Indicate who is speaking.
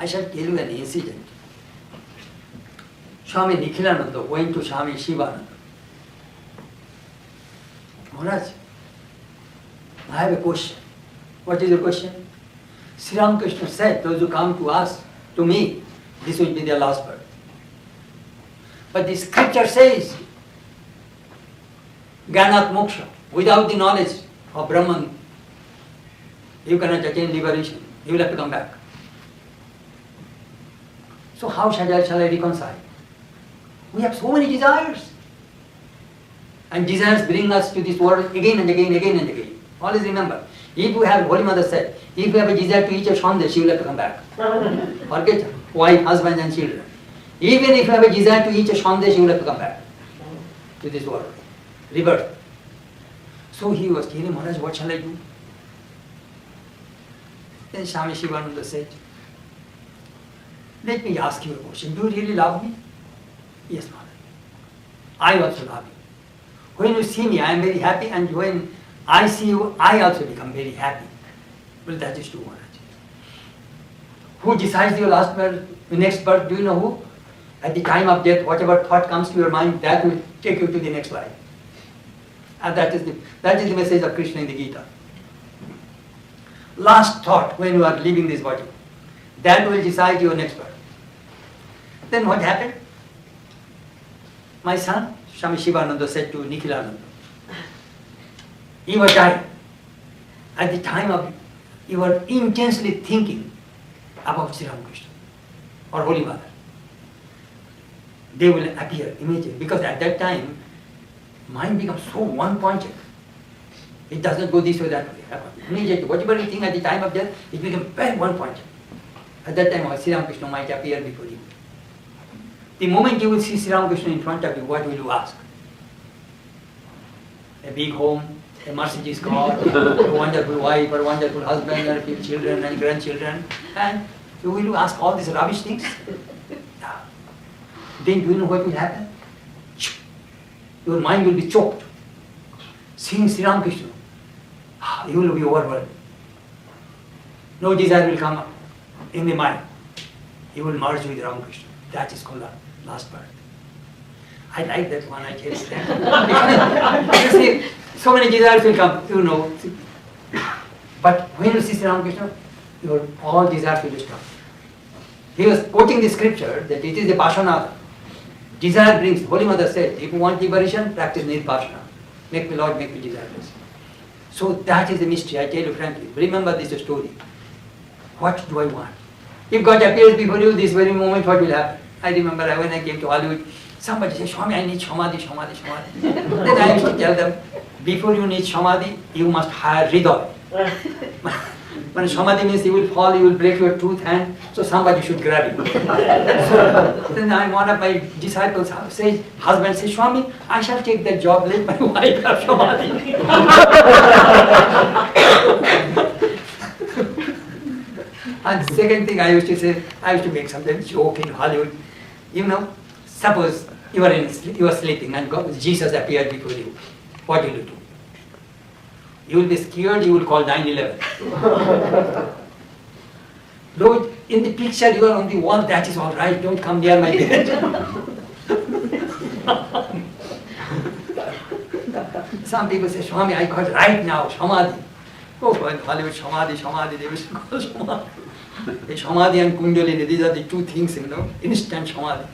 Speaker 1: I shall tell you an incident. Swami Nikhilananda went to Swami Shivananda. Maharaj, I have a question. What is your question? Sri Ramakrishna said, those who come to us, to me, this will be their last birth. But the scripture says, Jnanat Moksha, without the knowledge of Brahman, you cannot attain liberation. You will have to come back. So how shall I reconcile? We have so many desires. And desires bring us to this world again and again, again and again. Always remember, if you have, Holy Mother said, if you have a desire to eat a sandesh, you will have to come back. Forget wife, husband and children. Even if you have a desire to eat a sandesh, you will have to come back to this world. Rebirth. So he was telling Maharaj, what shall I do? Then Swami Shivananda said, let me ask you a question. Do you really love me? Yes, Maharaj. I also love you. When you see me, I am very happy, and when I see you, I also become very happy. Well, that is true, Maharaj. Who decides your last birth, the next birth? Do you know who? At the time of death, whatever thought comes to your mind, that will take you to the next life. And that is the message of Krishna in the Gita. Last thought when you are leaving this body, that will decide your next birth. Then what happened? My son, Swami Shivananda, said to Nikhilananda, you were dying. At the time of, you were intensely thinking about Sri Ramakrishna or Holy Mother. They will appear immediately, because at that time, mind becomes so one-pointed. It doesn't go this way, that way. Immediately, whatever you think at the time of death, it becomes very one-pointed. At that time, Sri Ramakrishna might appear before you. The moment you will see Sri Ramakrishna in front of you, what will you ask? A big home, a Mercedes car, a wonderful wife, or a wonderful husband, and a few children and grandchildren. And you will ask all these rubbish things? Yeah. Then do you know what will happen? Your mind will be choked. Seeing Sri Ramakrishna, you will be overwhelmed. No desire will come in the mind. You will merge with Ramakrishna. That is called the last birth. I like that one, I tell you. You see, so many desires will come, you know. But when you see Sri Ramakrishna, your all desires will stop. He was quoting the scripture that it is the Pashanada. Desire brings, Holy Mother said, if you want liberation, practice Nirpashana. Make me Lord, make me desireless. So that is the mystery, I tell you frankly. Remember this story. What do I want? If God appears before you this very moment, what will happen? I remember when I came to Hollywood, somebody said, Swami, I need Samadhi, Samadhi, Samadhi. Then I used to tell them, before you need Samadhi, you must hire Hriday. When Samadhi means you will fall, you will break your tooth hand, so somebody should grab you. So, then one of my disciples says, husband says, Swami, I shall take that job, let my wife have Samadhi. And second thing I used to say, I used to make sometimes joke in Hollywood. You know, suppose you are sleeping and Jesus appeared before you. What will you do? You will be scared, you will call 911. Lord, in the picture you are on the wall, that is all right, don't come near my bed. Some people say, Swami, I got right now, Samadhi. Oh, in Hollywood, Samadhi, they wish to call Samadhi. The Samadhi and Kundalini, these are the two things, you know, instant Samadhi.